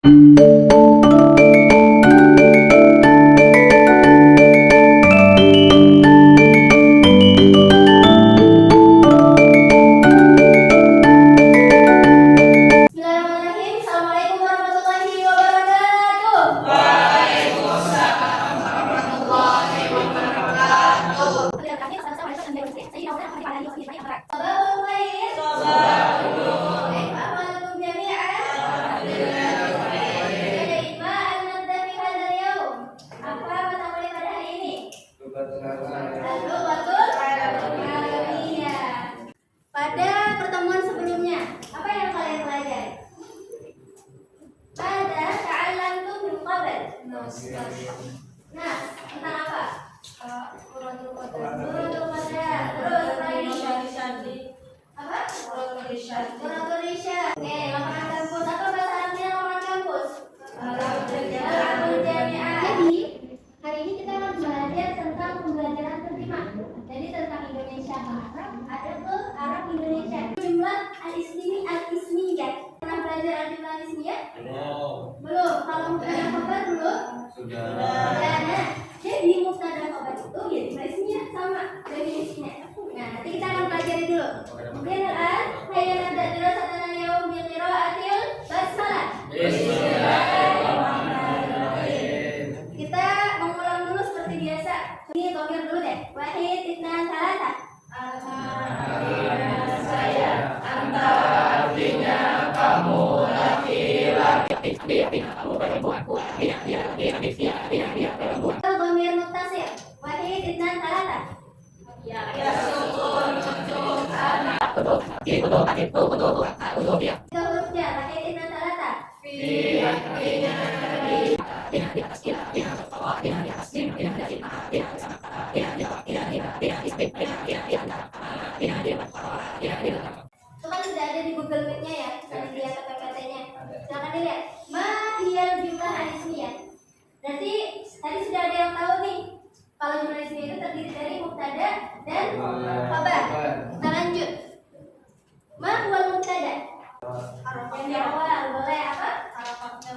Bismillahirrahmanirrahim. Assalamualaikum warahmatullahi wabarakatuh. Apa mata kuliah pada hari ini? Al-Lughatul Arabiyah. Pada pertemuan sebelumnya, apa yang kalian pelajari? Pada ta'allamtum min qabl. Nah, tentang apa? Suratul Qadar. Terus lagi apa? Suratul Risya. Oke, lapangan kampus. Apa bahasa Arabnya lapangan kampus? Al-Jami'ah. Jadi, hari ini kita akan belajar tentang pembelajaran terjemah. Jadi tentang Indonesia ke Arab, ada ke Arab Indonesia. Jumlah al-ismiyah. Pernah belajar al-jumlah al-ismiyah? Belum. Kalau mubtada khabar belum? Sudah. Nah, jadi mubtada khabar itu ya jumlah ismiyah sama definisinya. Nah, nanti kita akan pelajari dulu. Kemudian hayya nabda dirasatana yaum bi qiraatil basmalah. Kita mengulang dulu seperti biasa. Ini domir dulu deh. Wahid, itna, salasa. Domir muttasil. Wahid, itna, salasa. Tiga huruf jar. Wahid, itna, salasa. Itu kan sudah ada di Google Meet-nya ya, bisa dilihat PPT-nya. Silakan dilihat. Ma hiyal jumlah al-ismiyah. Berarti tadi sudah ada yang tahu nih. Kalau jumlah ismiyah itu terdiri dari mubtada dan khabar. Kita lanjut. Ma huwal mubtada? Yang awal boleh apa? Harokatnya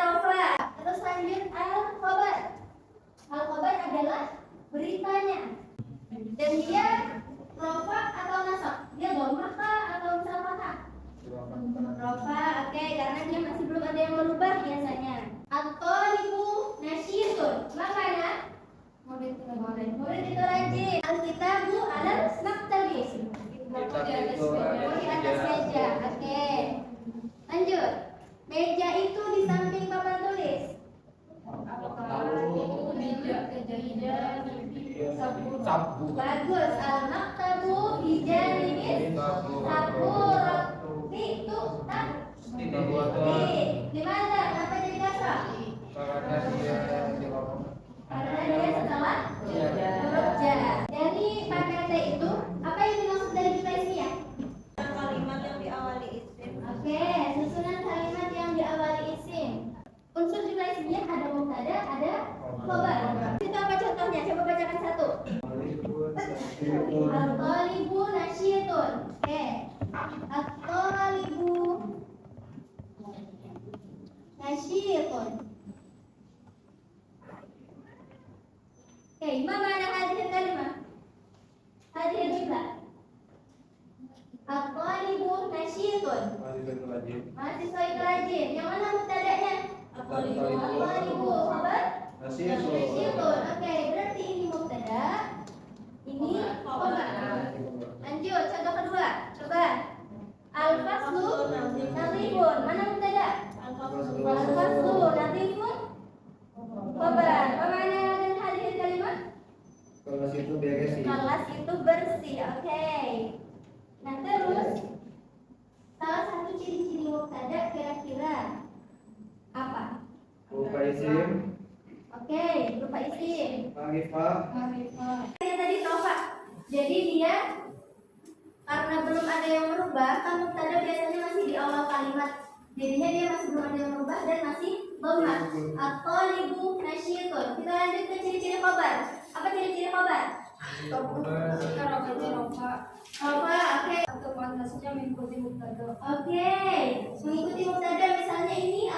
rofa. Terus lanjut al-khabar. Al-khabar adalah beritanya. Dan dia rofa atau nasab? Dia dhammah kah atau fathah? Rofa, oke, karena dia masih belum ada yang merubah biasanya. At-thalibu nasyitun. Makanya murid itu rajin. Al-kitabu alal maktabi. Di atas meja. Oke. Lanjut. Meja itu di samping papan tulis. Bagus. Al-maktabu bijanibis saburati itu tak. Gimana? Kenapa jadi kasrah? Karena dia setelah huruf jar. Jadi pakai T itu apa yang dimaksud dari jumlah ismiyah? Kalimat yang diawali isim. Oke, susunan kalimat yang diawali isim. Unsur jumlah ismiyah ada mubtada, ada khabar. Itu apa contohnya? Coba bacakan satu. At-thalibu nasyitun. Oke. At-thalibu nasyitun. Oke, ma mana hadhihi kalimah? Hadhihi jumlah. At-thalibu nasyitun. Mahasiswa itu rajin. Yang mana mubtada'nya? At-thalibu. Khabar? Nasyitun. Oke, berarti ini mubtada, ini khabar. Lanjut, contoh kedua. Coba. Al-faslu nadhifun. Mana mubtada? Al-faslu nadhifun. Khabar. Apa makna dan hadhihi kalimah? Kelas itu bersih. Kelas itu bersih. Oke. Nah, terus salah satu ciri-ciri mubtada kira-kira apa? Rupa isim. Oke, berupa isim. Ma'rifah. Yang tadi rofa. Jadi dia karena belum ada yang merubah, kan mubtada biasanya masih di awal kalimat. Jadinya dia masih belum ada yang merubah dan masih dhammah. At-thalibu nasyitun. Kita lanjut ke ciri-ciri khabar. Apa ciri-ciri khabar? Rofa, oke. Atau pantasnya mengikuti mubtada. Oke, mengikuti mubtada misalnya ini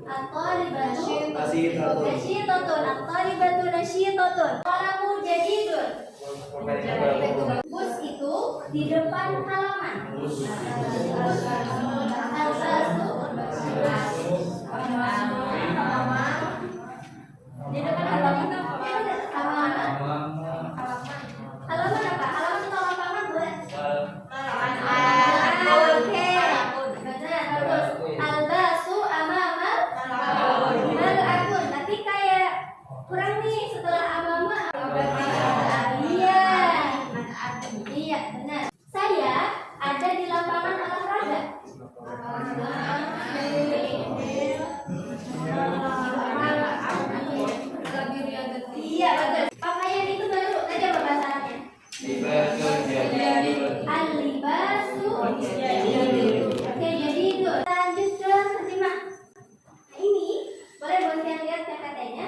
At-talibatu Nasyitatun. nasyitatun. At-talibatu nasyitatun. Qalamu jadidun. Bus itu di depan halaman. Di depan halaman. Halaman apa? Halaman atau lapangan, Bu? Oke. Benar, bagus. Al-basu amamal mal-akun. Tapi kayak kurang nih setelah amama. Iya. Iya, benar. Saya ada di lapangan olahraga. Iya, betul. Pakaian itu baru tadi apa bahasa Arabnya? Al-libasu jadidun. Oke, jadidun. Lanjut ke terjemah. Nah, ini boleh buat kalian lihat PPT-nya.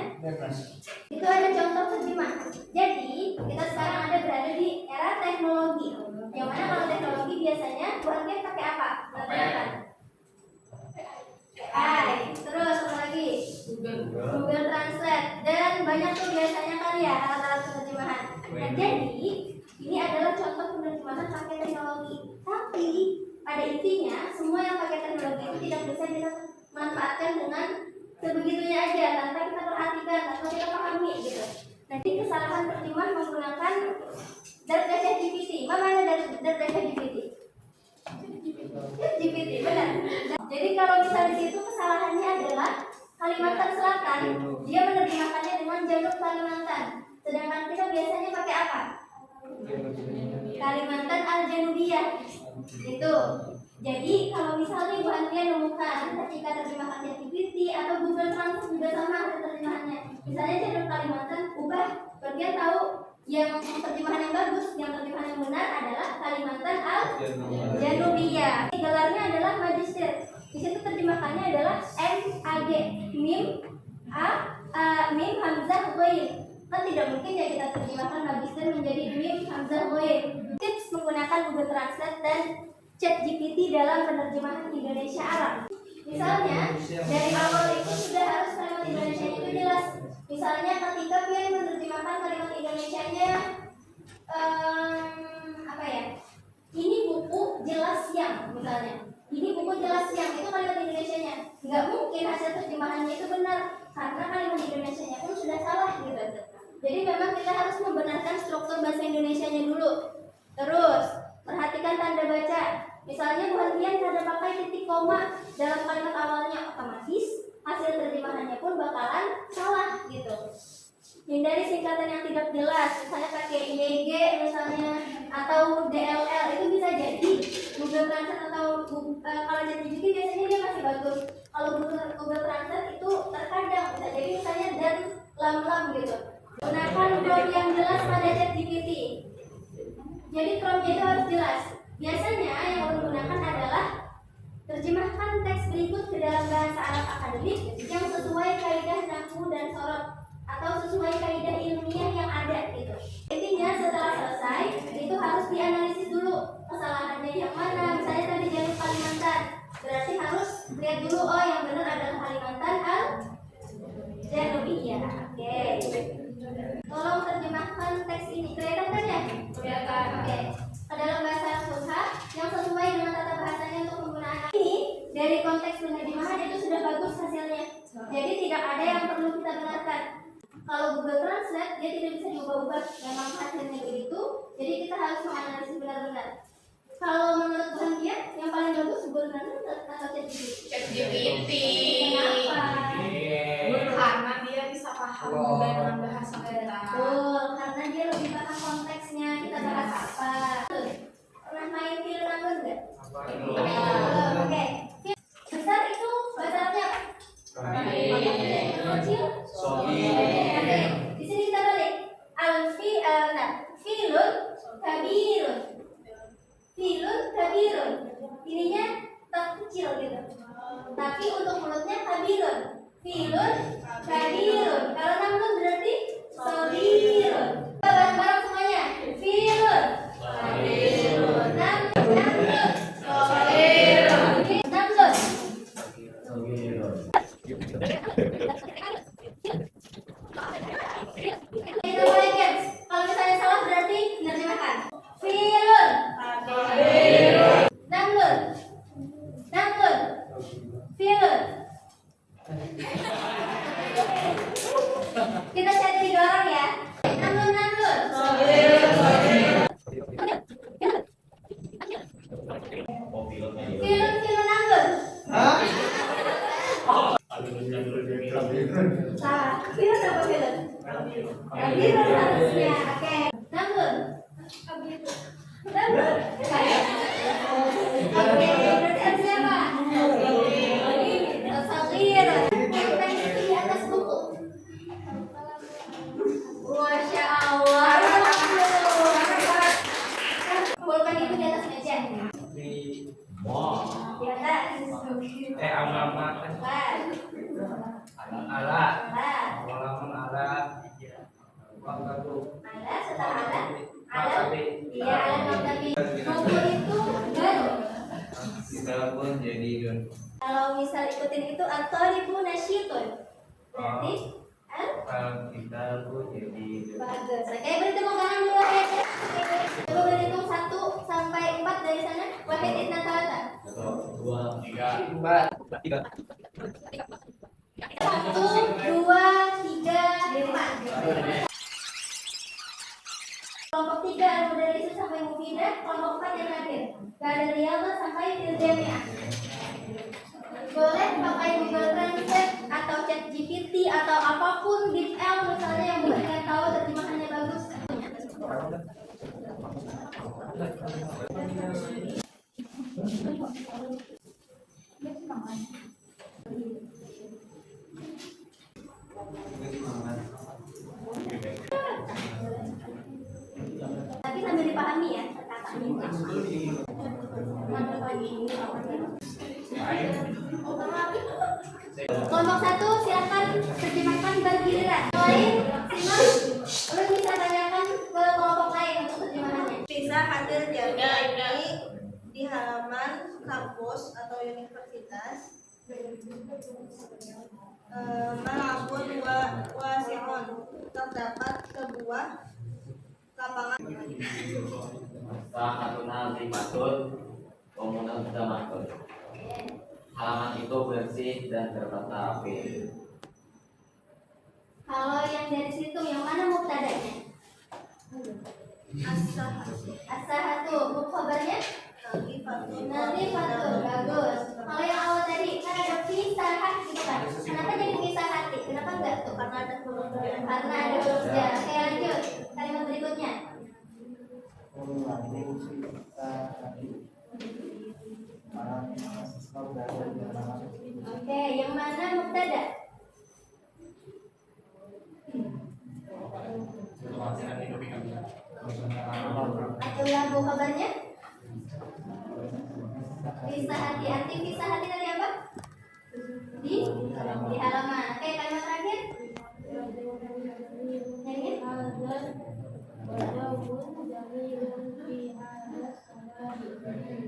Itu ada contoh terjemah. Jadi, kita sekarang ada berada di era teknologi. Yang mana kalau teknologi biasanya buat kalian pakai apa? Perkenalkan. AI. Terus apa lagi? Google Translate. Dan banyak tuh biasanya kan ya alat-alat penerjemahan. Nah, jadi ini adalah contoh penerjemahan pakai teknologi. Tapi pada intinya semua yang pakai teknologi itu tidak bisa kita manfaatkan dengan sebegitunya aja tanpa kita perhatikan, tanpa kita pahami gitu. Nanti kesalahan terjemah menggunakan data GPT. Mana data GPT? GPT, benar. Jadi kalau misalnya di situ kesalahannya adalah Kalimantan Selatan, dia menerjemahkannya dengan Janub Kalimantan. Sedangkan kita biasanya pakai apa? Kalimantan Al-Janubiyah. Itu. Jadi kalau misalnya Ibu Andrea menemukan ketika terjemahan ChatGPT atau Google Translate juga sama ada terjemahannya. Misalnya Janub Kalimantan ubah, bagian tahu yang terjemahan yang bagus, yang terjemahan yang benar adalah Kalimantan Al-Janubiyah. Gelarnya adalah magister. Di situ terjemahannya adalah MAG, mim hamzah ghair. Kan tidak mungkin ya kita terjemahkan magister menjadi mim hamzah ghair. Tips menggunakan Google Translate dan ChatGPT dalam penerjemahan Indonesia Arab. Misalnya dari awal itu sudah harus kalimat Indonesia itu jelas. Misalnya ketika kalian menerjemahkan kalimat Indonesianya apa ya? Ini buku jelas siang misalnya. Ini buku jelas siang itu kalimat Indonesianya. Nggak mungkin hasil terjemahannya itu benar karena kalimat Indonesianya pun sudah salah gitu. Jadi memang kita harus membenarkan struktur bahasa Indonesianya dulu. Terus perhatikan tanda baca. Misalnya perhatian tanda pakai titik koma dalam kalimat awalnya, otomatis hasil terjemahannya pun bakalan salah gitu. Hindari singkatan yang tidak jelas, misalnya pakai ING misalnya atau DLL, itu bisa jadi Google Translate atau kalau ChatGPT biasanya dia masih bagus. Kalau Google Translate itu terkadang bisa jadi misalnya dan lam gitu. Gunakan prompt yang jelas pada ChatGPT. Jadi promptnya itu harus jelas. Biasanya yang digunakan adalah terjemahkan teks berikut ke dalam bahasa Arab akademik yang sesuai kaidah nahwu dan sorot atau sesuai kaidah ilmiah yang ada gitu. Intinya setelah selesai itu harus dianalisis dulu kesalahannya yang mana. Misalnya tadi Janub Kalimantan, berarti harus lihat dulu oh yang benar adalah Kalimantan Al-Janubiyah. Oke. Tolong terjemahkan teks ini. Kelihatan kan ya? Kelihatan. Oke. Ke dalam bahasa Fusha yang sesuai dengan tata bahasanya untuk penggunaan ini dari konteks penerjemahan itu sudah bagus hasilnya. Jadi tidak ada yang perlu kita benarkan. Kalau Google Translate dia tidak bisa diubah-ubah, memang hasilnya begitu. Jadi kita harus menganalisis benar-benar. Kalau menurut Tuhan dia yang paling bagus Google Translate atau ChatGPT? Kenapa? Karena dia bisa paham juga dengan bahasa kita. Betul, karena dia lebih paham konteksnya kita bahas apa. Pernah main film nonton nggak? Oke. Besar itu bahasa Arabnya apa? Kecil? Oke. Di sini kita balik. Filun kabirun. Filun kabirun. Ininya kecil gitu. Tapi untuk mulutnya kabirun. Filun kabirun. Kalau namlun berarti sabirun. Bareng-bareng semuanya. Filun kabirun. Namlun sabirun. Namlun berarti siapa? Al-Saghir. Pulpen itu di atas buku. Masya Allah. Pulpen itu di atas meja. Di atas. alamat Alat. halaman alat waktu Alat setelah alat. Iya, alat maktabi. Buku itu baru. kita pun jadi Kalau misal ikutin itu at-talibu nasyitun. Berarti kita pun jadi bagus. Oke, berhitung kanan dulu ya. Coba berhitung 1 sampai 4 dari sana. Wahid itna talata. 1 2 3 4 1 2 3 4. Kelompok 3 al-mudarrisu sampai mufidah, kelompok 4 yang akhir. Gak ada riyadhah sampai fil jami'ah. Boleh pakai Google Translate atau ChatGPT atau apapun DeepL misalnya yang buat kalian tahu terjemahannya bagus. Tapi sambil dipahami ya kata-katanya. Kelompok 1 silakan terjemahkan bergiliran. Lain, Sinon, lu bisa tanyakan ke kelompok lain untuk terjemahannya. Bisa hadir jami'i di halaman kampus atau universitas. Malabun wasi'un, terdapat sebuah lapangan. Sahatun azimatun komunal damatun. Halaman itu bersih dan tertata rapi. Kalau yang dari situ yang mana mubtada'nya? As-sahatu, mubkhabarnya? Nadhifatun, bagus. Kalau yang awal tadi kan ada fisahat gitu kan. Kenapa jadi fisahati? Kenapa enggak tuh? Karena ada huruf jar. Oke, lanjut. Kalimat berikutnya. Oke, yang mana mubtada? Itulah bu kabarnya. Bisa hati tadi apa? Di halaman. Oke, kalimat terakhir. Yang ini?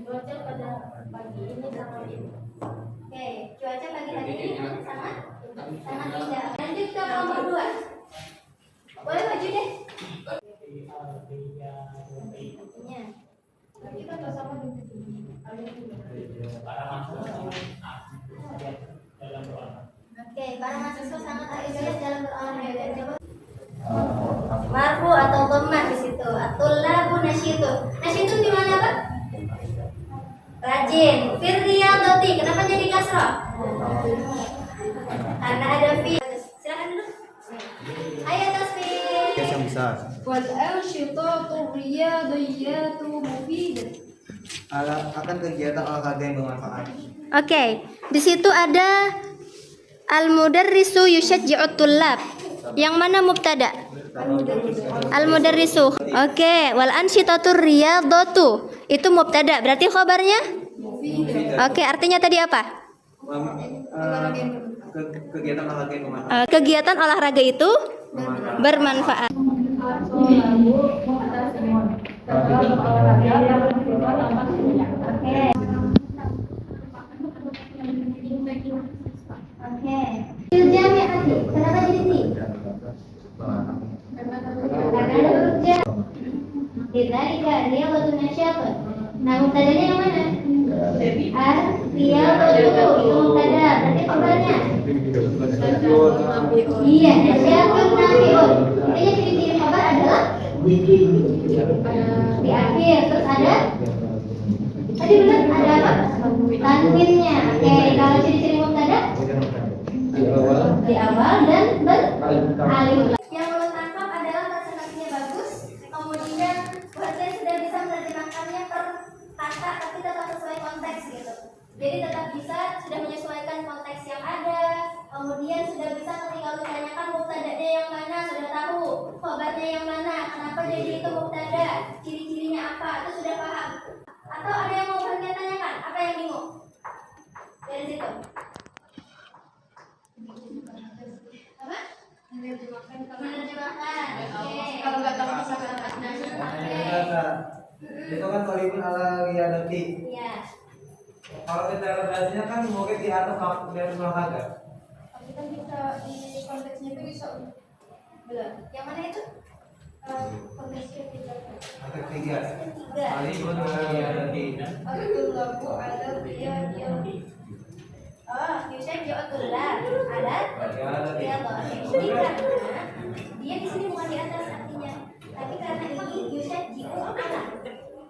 Cuaca pada pagi ini sangat indah. Oke, cuaca pagi hari ini sangat indah. Lanjut ke kelompok 2. Boleh maju deh. Artinya. Kita nggak sama Oke, para mahasiswa sangat antusias dalam berolahraga. Marfu atau dhammah di situ. At-tullabu nasyitun. Nasyitun di mana, Pak? Rajin. Fir riyadhati. Kenapa jadi kasrah? Karena ada fi. Silakan dulu. Ayo tasbih. yang besar Wal ansyitatu riyadiyatu mufidah. akan kegiatan olahraga yang bermanfaat. Oke, di situ ada al-mudarrisu yusyajji'ut tullab. Yang mana mubtada? Al-mudarrisu. Oke, wal ansyitatu riyadhatu. Itu mubtada, berarti khabarnya? Oke, artinya tadi apa? Kegiatan olahraga yang bermanfaat. Kegiatan olahraga itu bermanfaat. Oke. Jami'ati. Kenapa jadi ti? Karena ada huruf jar. Lidzalika riyadhatun nasyiatun. Nah, mubtadanya yang mana? Riyadhatu itu mubtada, berarti kabarnya? Iya, nasyiatun nafi'un. Intinya ciri-ciri kabar adalah di akhir, terus ada tadi benar ada apa? Tanwinnya. Oke, kalau ciri-ciri mubtada di awal dan beralif. Yang lo tangkap adalah presentasinya bagus, kemudian bahasanya sudah bisa kata tapi tetap sesuai konteks gitu. Jadi tetap bisa sudah menyesuaikan konteks yang ada. Kemudian sudah bisa ketika ditanyakan mubtada'nya yang mana sudah tahu, khabarnya yang mana, kenapa jadi itu mubtada, ciri-cirinya apa, itu sudah paham. Atau ada yang mau bertanya-tanyakan, apa yang bingung? Dari situ. Apa? Menerjemahkan. Oke. Kalau nggak tahu bisa bertanya. Itu kan kolibun ala riyadati. Iya. Kalau interpretasinya kan mungkin di atas dari kagak. Tapi kan bisa di konteksnya itu bisa Belum. Yang mana itu? Konteks ketiga. Konteks tiga. Ketiga. Kolibun ala riyadati. Abdullahu ala riyadati. Oh, Yusuf Jo'atullah alat Riyadati. ya Allah. Ini karena dia di sini bukan di atas artinya, tapi karena ini Yusuf Ji'u alat.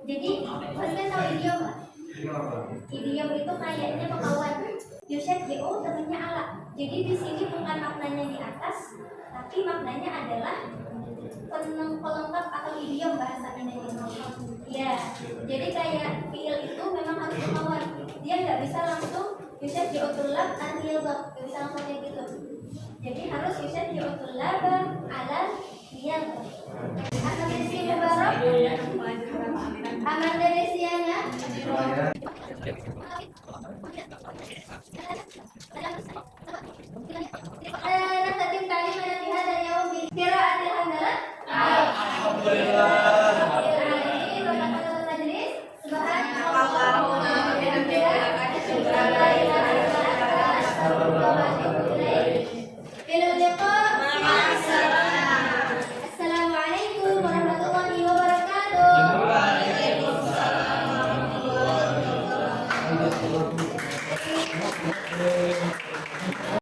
Jadi, kalian tahu idiom nggak? Ini apa? Idiom itu kayaknya pengkawan Yusuf Ji'u temannya alat. Jadi di sini bukan maknanya di atas, tapi maknanya adalah pelengkap atau idiom bahasa Indonesia. Ya, jadi kayak fiil itu memang harus pengkawan. Dia nggak bisa langsung Yusuf Ji'utullah an-riyadhah, nggak bisa langsung kayak gitu. Jadi harus Yusuf Ji'utullah ala riyadhah. Akan dari Mubarak, aman dari Siana. Nah, tadi kali mana di hada yaum bi qiraatil hamdalah. Alhamdulillah.